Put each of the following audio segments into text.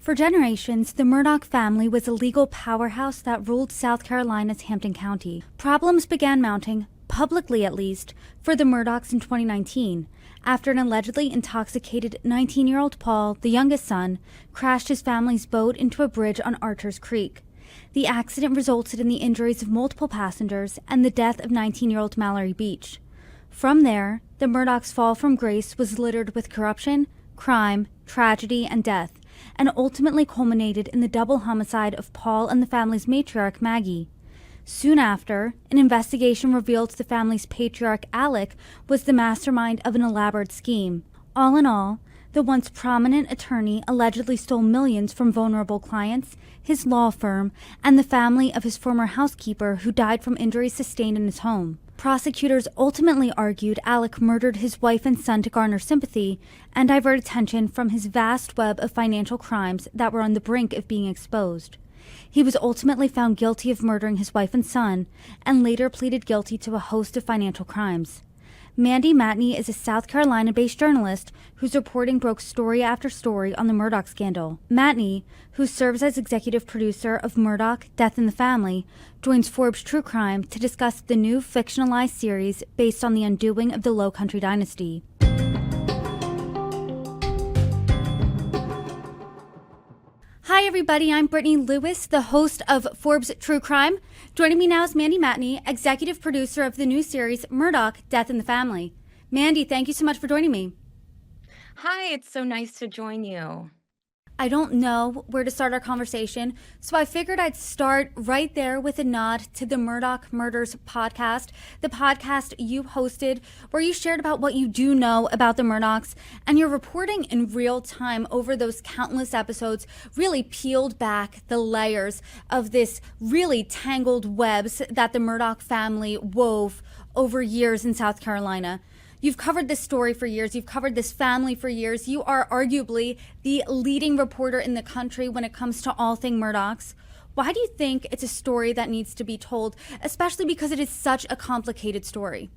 For generations, the Murdaugh family was a legal powerhouse that ruled South Carolina's Hampton County. Problems began mounting, publicly at least, for the Murdaughs in 2019, after an allegedly intoxicated 19-year-old Paul, the youngest son, crashed his family's boat into a bridge on Archers Creek. The accident resulted in the injuries of multiple passengers and the death of 19-year-old Mallory Beach. From there, the Murdaughs' fall from grace was littered with corruption, crime, tragedy, and death, and ultimately culminated in the double homicide of Paul and the family's matriarch, Maggie. Soon after, an investigation revealed the family's patriarch, Alec, was the mastermind of an elaborate scheme. All in all, the once prominent attorney allegedly stole millions from vulnerable clients, his law firm, and the family of his former housekeeper who died from injuries sustained in his home. Prosecutors ultimately argued Alec murdered his wife and son to garner sympathy and divert attention from his vast web of financial crimes that were on the brink of being exposed. He was ultimately found guilty of murdering his wife and son, and later pleaded guilty to a host of financial crimes. Mandy Matney is a South Carolina-based journalist whose reporting broke story after story on the Murdaugh scandal. Matney, who serves as executive producer of Murdaugh, Death in the Family, joins Forbes True Crime to discuss the new fictionalized series based on the undoing of the Lowcountry dynasty. Hi everybody, I'm Brittany Lewis, the host of Forbes True Crime. Joining me now is Mandy Matney, executive producer of the new series Murdaugh, Death in the Family. Mandy, thank you so much for joining me. Hi, it's so nice to join you. I don't know where to start our conversation, so I figured I'd start right there with a nod to the Murdaugh Murders podcast, the podcast you hosted where you shared about what you do know about the Murdaughs, and your reporting in real time over those countless episodes really peeled back the layers of this really tangled webs that the Murdaugh family wove over years in South Carolina. You've covered this story for years. You've covered this family for years. You are arguably the leading reporter in the country when it comes to all things Murdaughs. Why do you think it's a story that needs to be told, especially because it is such a complicated story?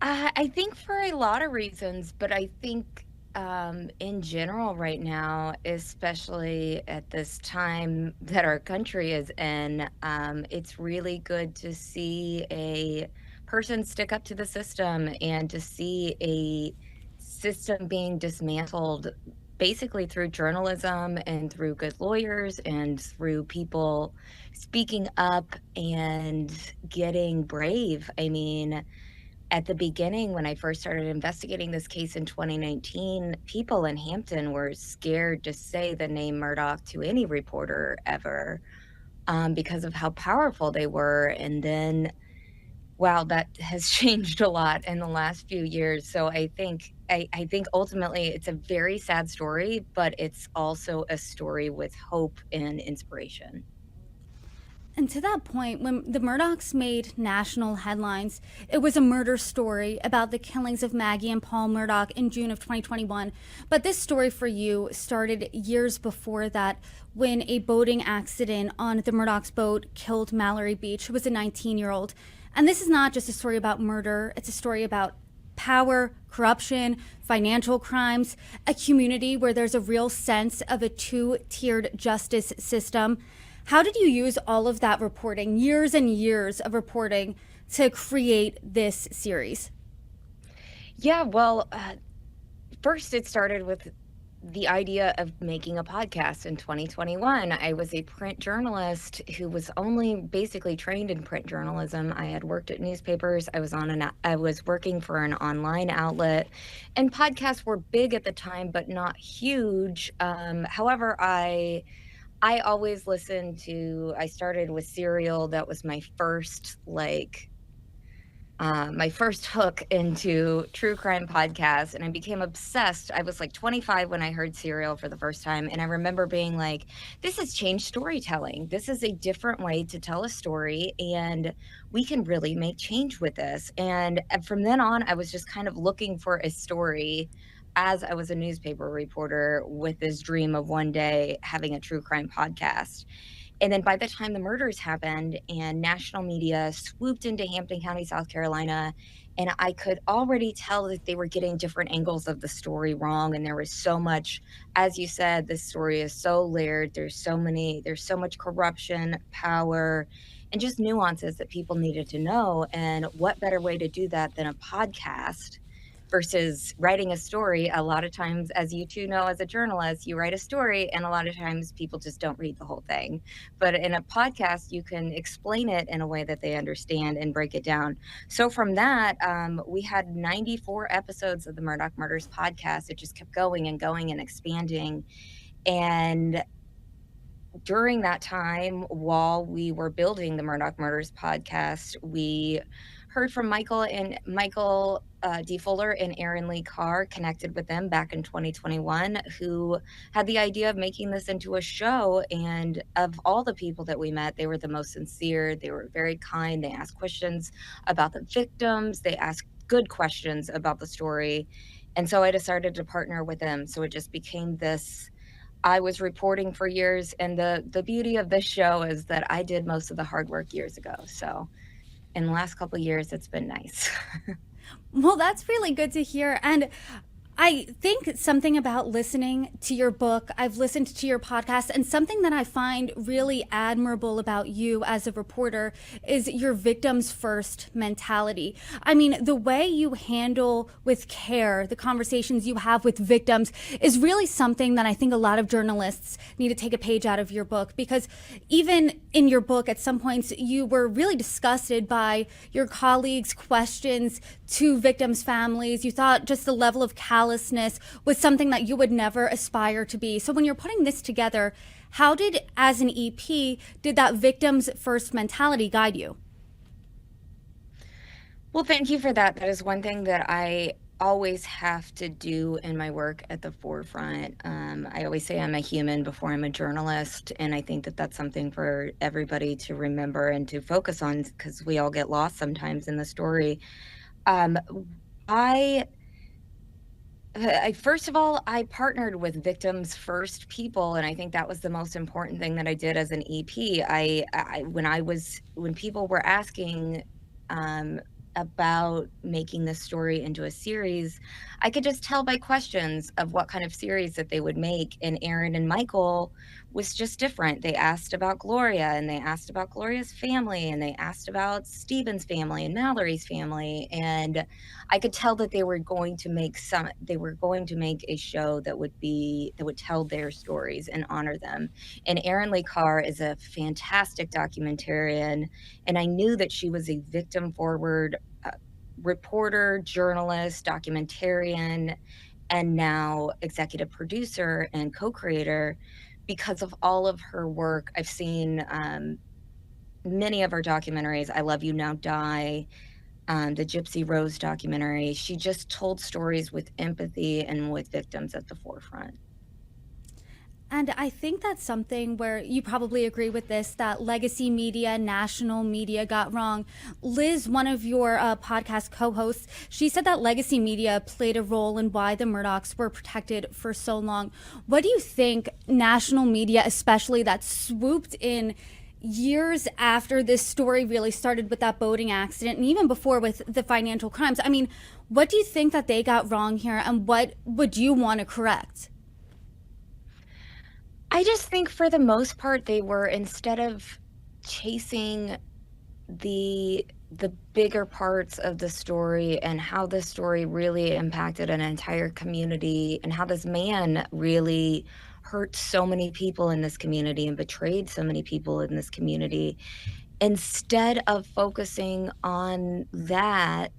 I think for a lot of reasons, but I think in general right now, especially at this time that our country is in, it's really good to see a person stick up to the system and to see a system being dismantled basically through journalism and through good lawyers and through people speaking up and getting brave. I mean, at the beginning, when I first started investigating this case in 2019, people in Hampton were scared to say the name Murdaugh to any reporter ever because of how powerful they were. And then wow, that has changed a lot in the last few years. So I think ultimately it's a very sad story, but it's also a story with hope and inspiration. And to that point, when the Murdaughs made national headlines, it was a murder story about the killings of Maggie and Paul Murdaugh in June of 2021. But this story for you started years before that, when a boating accident on the Murdaughs' boat killed Mallory Beach, who was a 19-year-old. And this is not just a story about murder, it's a story about power, corruption, financial crimes, a community where there's a real sense of a two-tiered justice system. How did you use all of that reporting, years and years of reporting, to create this series? Yeah, well, first it started with the idea of making a podcast in 2021. I was a print journalist who was only basically trained in print journalism. I had worked at newspapers. I was working for an online outlet, and podcasts were big at the time, but not huge. However, I always listened to. I started with Serial. That was my first my first hook into true crime podcasts, and I became obsessed. I was like 25 when I heard Serial for the first time, and I remember being like, this has changed storytelling. This is a different way to tell a story, and we can really make change with this. And from then on, I was just kind of looking for a story as I was a newspaper reporter with this dream of one day having a true crime podcast. And then by the time the murders happened and national media swooped into Hampton County, South Carolina, and I could already tell that they were getting different angles of the story wrong. And there was so much, as you said, this story is so layered. There's so much corruption, power, and just nuances that people needed to know. And what better way to do that than a podcast versus writing a story? A lot of times, as you two know, as a journalist, you write a story, and a lot of times people just don't read the whole thing. But in a podcast, you can explain it in a way that they understand and break it down. So from that, we had 94 episodes of the Murdaugh Murders podcast. It just kept going and going and expanding. And during that time, while we were building the Murdaugh Murders podcast, we heard from Michael D. Fuller and Aaron Lee Carr, connected with them back in 2021, who had the idea of making this into a show. And of all the people that we met, they were the most sincere. They were very kind. They asked questions about the victims. They asked good questions about the story. And so I decided to partner with them. So it just became this. I was reporting for years, and the beauty of this show is that I did most of the hard work years ago. So in the last couple of years, it's been nice. Well, that's really good to hear. And I think something about listening to your book, I've listened to your podcast, and something that I find really admirable about you as a reporter is your victims first mentality. I mean, the way you handle with care the conversations you have with victims is really something that I think a lot of journalists need to take a page out of your book, because even in your book, at some points, you were really disgusted by your colleagues' questions to victims' families. You thought just the level of callousness was something that you would never aspire to be. So when you're putting this together, how did, as an EP, did that victims first mentality guide you? Well, thank you for that. That is one thing that I always have to do in my work at the forefront. I always say I'm a human before I'm a journalist, and I think that that's something for everybody to remember and to focus on, because we all get lost sometimes in the story. Um, I first of all, I partnered with victims first people, and I think that was the most important thing that I did as an EP. When people were asking about making this story into a series, I could just tell by questions of what kind of series that they would make. And Aaron and Michael was just different. They asked about Gloria, and they asked about Gloria's family, and they asked about Stephen's family and Mallory's family. And I could tell that they were going to make a show that would tell their stories and honor them. And Aaron Lee Carr is a fantastic documentarian, and I knew that she was a victim forward reporter, journalist, documentarian, and now executive producer and co-creator. Because of all of her work, I've seen many of her documentaries. I Love You Now Die, the Gypsy Rose documentary. She just told stories with empathy and with victims at the forefront. And I think that's something where you probably agree with this, that legacy media, national media got wrong. Liz, one of your podcast co-hosts, she said that legacy media played a role in why the Murdaughs were protected for so long. What do you think national media, especially that swooped in years after this story really started with that boating accident, and even before with the financial crimes, I mean, what do you think that they got wrong here, and what would you want to correct? I just think for the most part, they were, instead of chasing the bigger parts of the story and how the story really impacted an entire community, and how this man really hurt so many people in this community and betrayed so many people in this community, instead of focusing on that,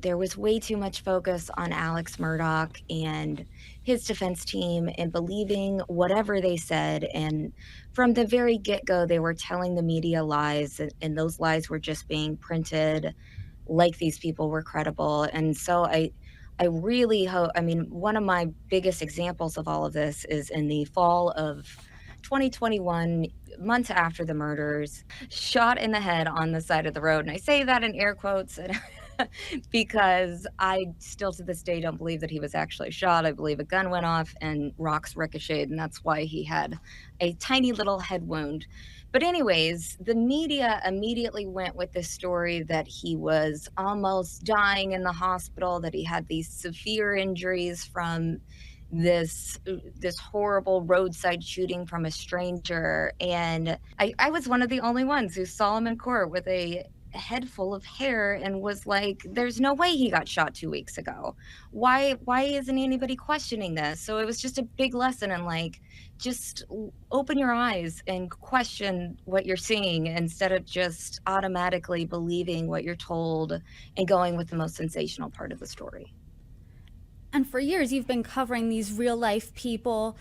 there was way too much focus on Alex Murdaugh and his defense team and believing whatever they said. And from the very get-go, they were telling the media lies, and those lies were just being printed like these people were credible. And so I really hope, I mean, one of my biggest examples of all of this is in the fall of 2021, months after the murders, shot in the head on the side of the road. And I say that in air quotes. because I still to this day don't believe that he was actually shot. I believe a gun went off and rocks ricocheted, and that's why he had a tiny little head wound. But anyways, the media immediately went with this story that he was almost dying in the hospital, that he had these severe injuries from this horrible roadside shooting from a stranger. And I was one of the only ones who saw him in court with a head full of hair and was like, there's no way he got shot 2 weeks ago. Why isn't anybody questioning this? So it was just a big lesson in like, just open your eyes and question what you're seeing instead of just automatically believing what you're told and going with the most sensational part of the story. And for years, you've been covering these real life people.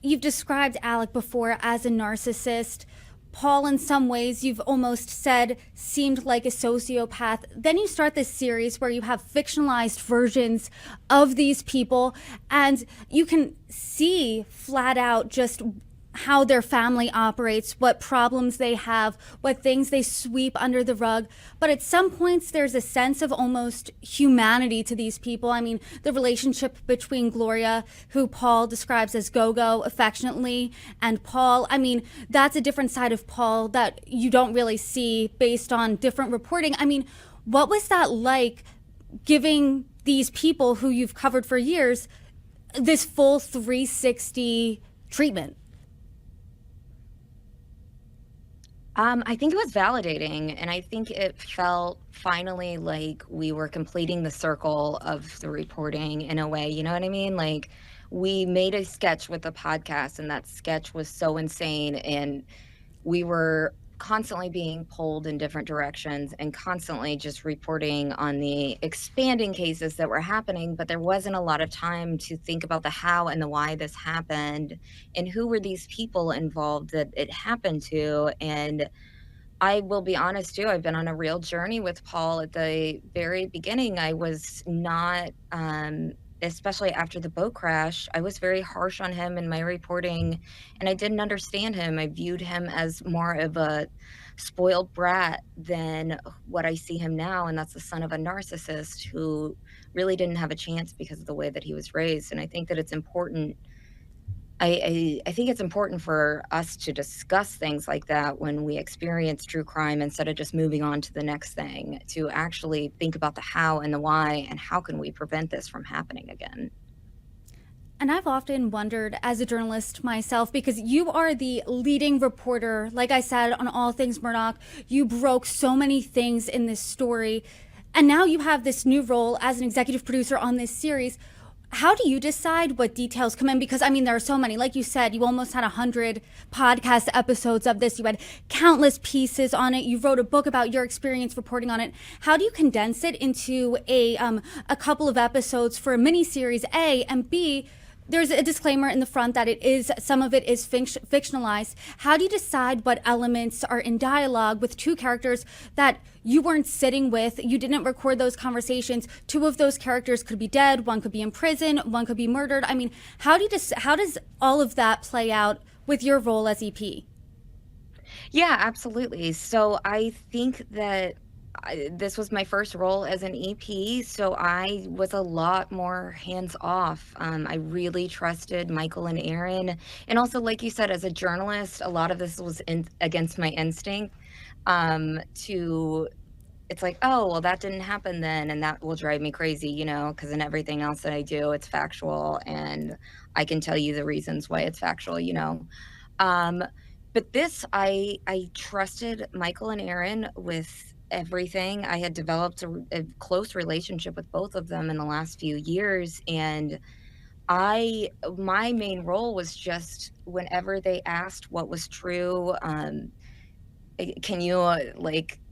You've described Alec before as a narcissist. Paul, in some ways, you've almost said seemed like a sociopath. Then you start this series where you have fictionalized versions of these people, and you can see flat out just how their family operates, what problems they have, what things they sweep under the rug. But at some points, there's a sense of almost humanity to these people. I mean, the relationship between Gloria, who Paul describes as Go-Go affectionately, and Paul, I mean, that's a different side of Paul that you don't really see based on different reporting. I mean, what was that like giving these people who you've covered for years this full 360 treatment? I think it was validating, and I think it felt finally like we were completing the circle of the reporting in a way, you know what I mean? Like, we made a sketch with the podcast, and that sketch was so insane, and we were constantly being pulled in different directions and constantly just reporting on the expanding cases that were happening, but there wasn't a lot of time to think about the how and the why this happened and who were these people involved that it happened to. And I will be honest too, I've been on a real journey with Paul. At the very beginning, I was not, especially after the boat crash, I was very harsh on him in my reporting, and I didn't understand him. I viewed him as more of a spoiled brat than what I see him now, and that's the son of a narcissist who really didn't have a chance because of the way that he was raised. And I think that it's important I think it's important for us to discuss things like that when we experience true crime instead of just moving on to the next thing, to actually think about the how and the why and how can we prevent this from happening again. And I've often wondered as a journalist myself, because you are the leading reporter, like I said, on all things Murdaugh. You broke so many things in this story. And now you have this new role as an executive producer on this series. How do you decide what details come in? Because, I mean, there are so many. Like you said, you almost had 100 podcast episodes of this. You had countless pieces on it. You wrote a book about your experience reporting on it. How do you condense it into a couple of episodes for a mini-series, A, and B, there's a disclaimer in the front that some of it is fictionalized. How do you decide what elements are in dialogue with two characters that you weren't sitting with? You didn't record those conversations. Two of those characters could be dead. One could be in prison. One could be murdered. I mean, how does all of that play out with your role as EP? Yeah, absolutely. So I think that this was my first role as an EP, so I was a lot more hands off. I really trusted Michael and Aaron. And also, like you said, as a journalist, a lot of this was against my instinct to, it's like, oh, well, that didn't happen then, and that will drive me crazy, you know, because in everything else that I do, it's factual, and I can tell you the reasons why it's factual, you know. Um, but this, I trusted Michael and Aaron with everything. I had developed a close relationship with both of them in the last few years, and my main role was just whenever they asked what was true, can you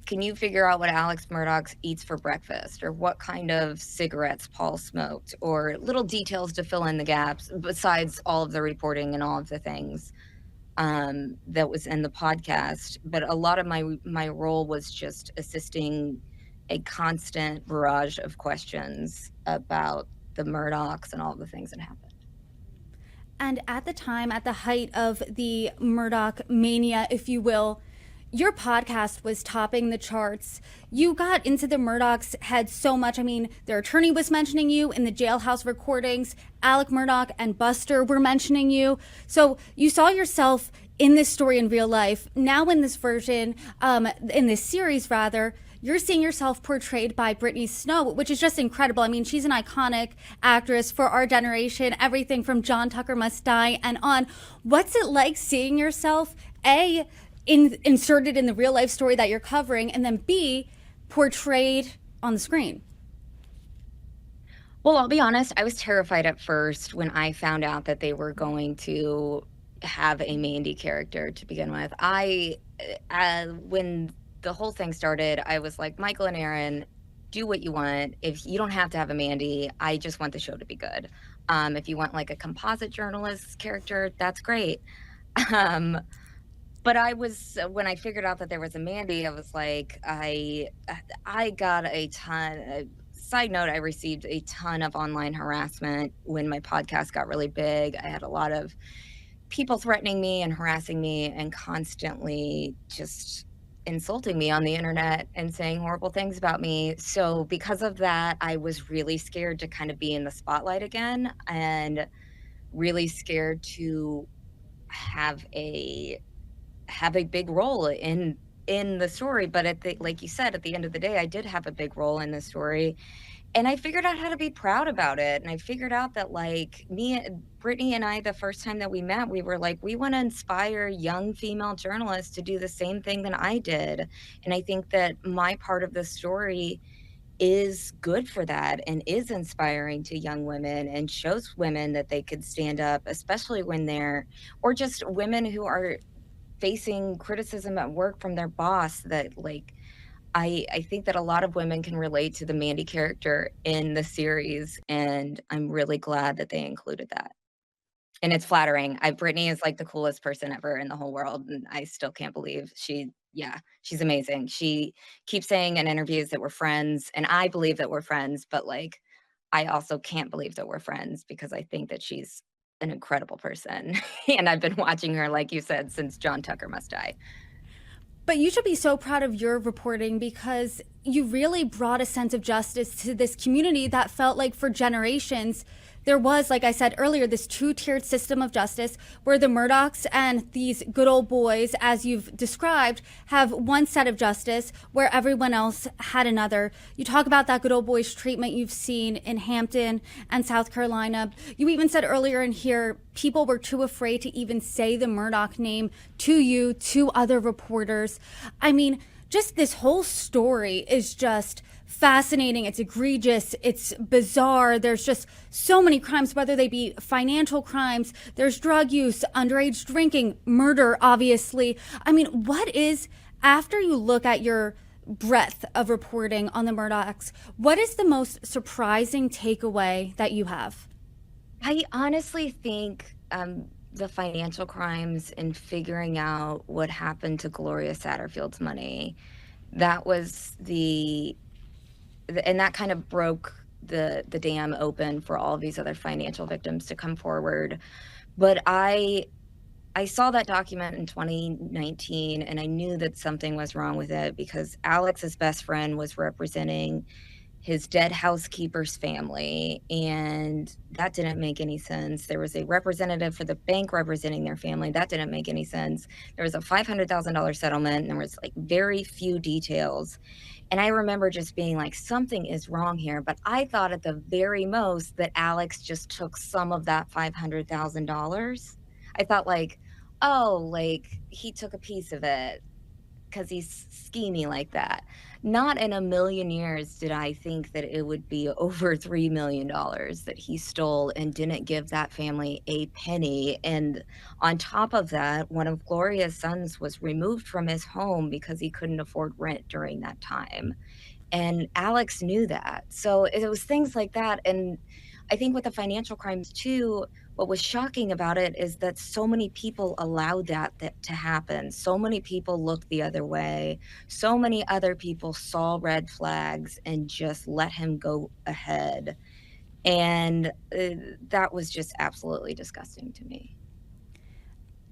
can you figure out what Alex Murdaugh eats for breakfast, or what kind of cigarettes Paul smoked, or little details to fill in the gaps besides all of the reporting and all of the things that was in the podcast. But a lot of my role was just assisting a constant barrage of questions about the Murdaughs and all the things that happened. And at the time, at the height of the Murdaugh mania, if you will, your podcast was topping the charts. You got into the Murdaughs' head so much. I mean, their attorney was mentioning you in the jailhouse recordings. Alec Murdaugh and Buster were mentioning you. So you saw yourself in this story in real life. Now in this version, in this series rather, you're seeing yourself portrayed by Brittany Snow, which is just incredible. I mean, she's an iconic actress for our generation, everything from John Tucker Must Die and on. What's it like seeing yourself, A, inserted in the real life story that you're covering, and then B, portrayed on the screen? Well, I'll be honest, I was terrified at first when I found out that they were going to have a Mandy character to begin with. When the whole thing started, I was like, Michael and Aaron, do what you want. If you don't have to have a Mandy, I just want the show to be good. If you want like a composite journalist character, that's great. Um, but when I figured out that there was a Mandy, I was like, I got a ton. Side note, I received a ton of online harassment when my podcast got really big. I had a lot of people threatening me and harassing me and constantly just insulting me on the internet and saying horrible things about me. So because of that, I was really scared to kind of be in the spotlight again, and really scared to have a big role in the story. But like you said, at the end of the day, I did have a big role in the story, and I figured out how to be proud about it. And I figured out that, like, Brittany and I, the first time that we met, we were like, we want to inspire young female journalists to do the same thing that I did. And I think that my part of the story is good for that and is inspiring to young women and shows women that they could stand up, especially when or just women who are facing criticism at work from their boss. That, like, I think that a lot of women can relate to the Mandy character in the series, and I'm really glad that they included that. And it's flattering. Brittany is like the coolest person ever in the whole world, and I still can't believe she's amazing. She keeps saying in interviews that we're friends, and I believe that we're friends, but, like, I also can't believe that we're friends because I think that she's an incredible person. And I've been watching her, like you said, since John Tucker Must Die. But you should be so proud of your reporting, because you really brought a sense of justice to this community that felt like for generations there was, like I said earlier, this two-tiered system of justice where the Murdaughs and these good old boys, as you've described, have one set of justice where everyone else had another. You talk about that good old boys treatment you've seen in Hampton and South Carolina. You even said earlier in here, people were too afraid to even say the Murdaugh name to you, to other reporters. I mean, just this whole story is just fascinating. It's egregious. It's bizarre. There's just so many crimes, whether they be financial crimes, there's drug use, underage drinking, murder, obviously. I mean, after you look at your breadth of reporting on the Murdaughs, what is the most surprising takeaway that you have? I honestly think the financial crimes and figuring out what happened to Gloria Satterfield's money, that was and that kind of broke the dam open for all of these other financial victims to come forward. But I saw that document in 2019, and I knew that something was wrong with it because Alex's best friend was representing his dead housekeeper's family, and that didn't make any sense. There was a representative for the bank representing their family. That didn't make any sense. There was a $500,000 settlement, and there was, like, very few details. And I remember just being like, something is wrong here. But I thought at the very most that Alex just took some of that $500,000. I thought, like, oh, like, he took a piece of it because he's schemy like that. Not in a million years did I think that it would be over $3 million that he stole and didn't give that family a penny. And on top of that, one of Gloria's sons was removed from his home because he couldn't afford rent during that time. And Alex knew that. So it was things like that. And I think with the financial crimes too, what was shocking about it is that so many people allowed that to happen. So many people looked the other way. So many other people saw red flags and just let him go ahead. And that was just absolutely disgusting to me.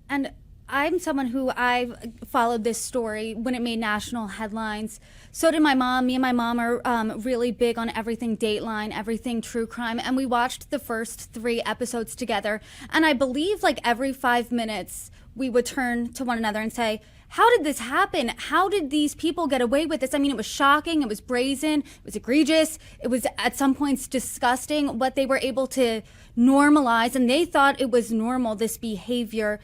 And I'm someone who I've followed this story when it made national headlines. So did my mom. Me and my mom are really big on everything Dateline, everything true crime. And we watched the first 3 episodes together. And I believe like every 5 minutes, we would turn to one another and say, how did this happen? How did these people get away with this? I mean, it was shocking. It was brazen. It was egregious. It was at some points disgusting what they were able to normalize. And they thought it was normal, this behavior.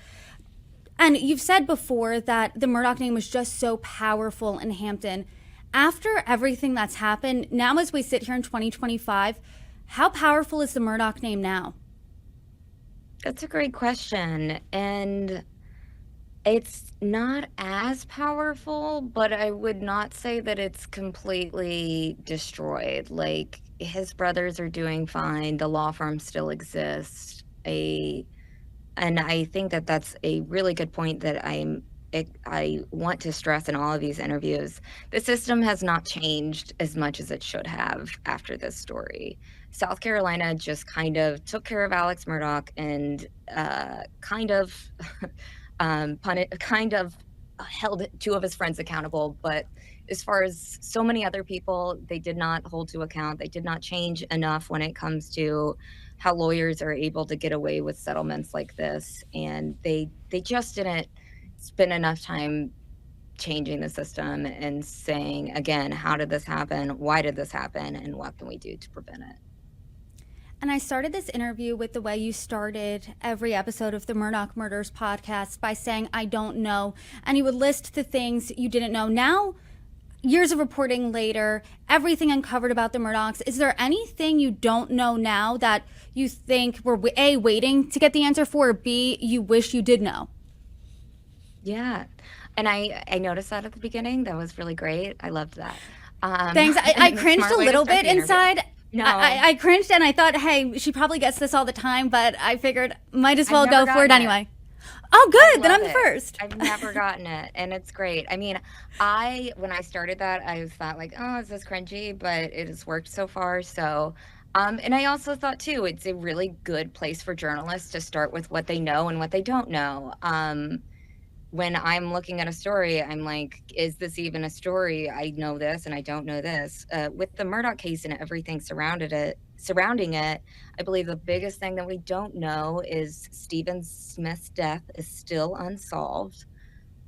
And you've said before that the Murdaugh name was just so powerful in Hampton. After everything that's happened, now as we sit here in 2025, how powerful is the Murdaugh name now? That's a great question. And it's not as powerful, but I would not say that it's completely destroyed. Like, his brothers are doing fine. The law firm still exists. And I think that that's a really good point that I want to stress in all of these interviews. The system has not changed as much as it should have after this story. South Carolina just kind of took care of Alex Murdaugh and kind of kind of held 2 of his friends accountable. But as far as so many other people, they did not hold to account. They did not change enough when it comes to how lawyers are able to get away with settlements like this. And they just didn't spend enough time changing the system and saying, again, how did this happen? Why did this happen? And what can we do to prevent it? And I started this interview with the way you started every episode of the Murdaugh Murders podcast by saying, I don't know. And you would list the things you didn't know. Now, years of reporting later, everything uncovered about the Murdaughs, is there anything you don't know now that you think we're A, waiting to get the answer for, or B, you wish you did know? Yeah. And I noticed that at the beginning. That was really great. I loved that. Thanks. I cringed a little bit inside. No. I cringed and I thought, hey, she probably gets this all the time, but I figured might as well go for it anyway. Oh, good. Then I'm the first. I've never gotten it, and it's great. I mean, when I started that, I thought like, oh, is this cringy? But it has worked so far. So, and I also thought too, it's a really good place for journalists to start with what they know and what they don't know. When I'm looking at a story, I'm like, is this even a story? I know this and I don't know this. With the Murdaugh case and everything surrounding it, I believe the biggest thing that we don't know is Stephen Smith's death is still unsolved.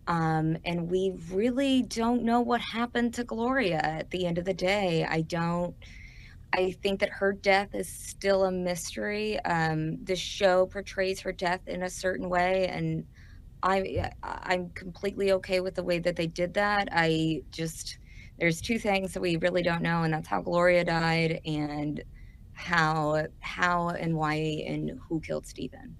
And we really don't know what happened to Gloria at the end of the day. I think that her death is still a mystery. The show portrays her death in a certain way, and I'm completely okay with the way that they did that. There's 2 things that we really don't know, and that's how Gloria died and how and why and who killed Stephen.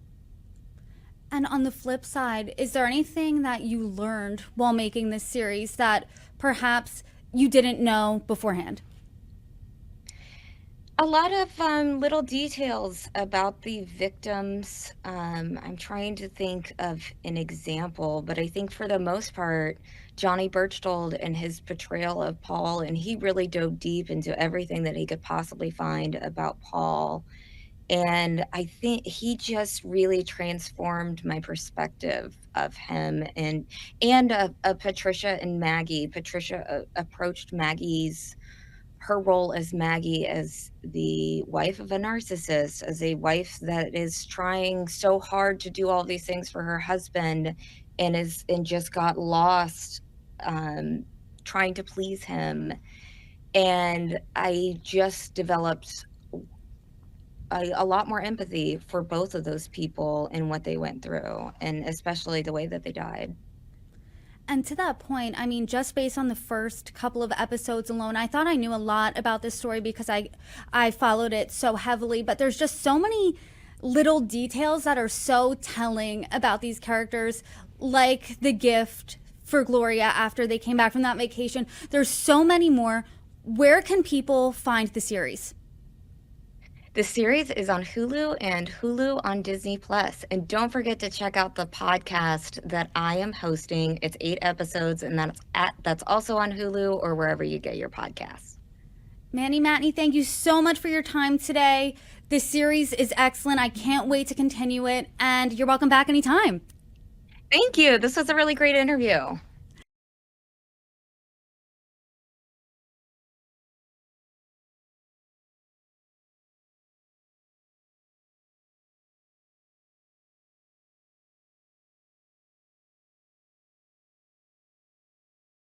And on the flip side, is there anything that you learned while making this series that perhaps you didn't know beforehand? A lot of little details about the victims. I'm trying to think of an example, but I think for the most part, Johnny Birchtold and his portrayal of Paul, and he really dove deep into everything that he could possibly find about Paul. And I think he just really transformed my perspective of him and of Patricia and Maggie. Patricia approached her role as Maggie as the wife of a narcissist, as a wife that is trying so hard to do all these things for her husband and just got lost trying to please him. And I just developed a lot more empathy for both of those people and what they went through, and especially the way that they died. And to that point, I mean, just based on the first couple of episodes alone, I thought I knew a lot about this story because I followed it so heavily. But there's just so many little details that are so telling about these characters, like the gift for Gloria after they came back from that vacation. There's so many more. Where can people find the series? The series is on Hulu and Hulu on Disney Plus. And don't forget to check out the podcast that I am hosting. It's 8 episodes, and that's also on Hulu or wherever you get your podcasts. Mandy Matney, thank you so much for your time today. This series is excellent. I can't wait to continue it, and you're welcome back anytime. Thank you. This was a really great interview.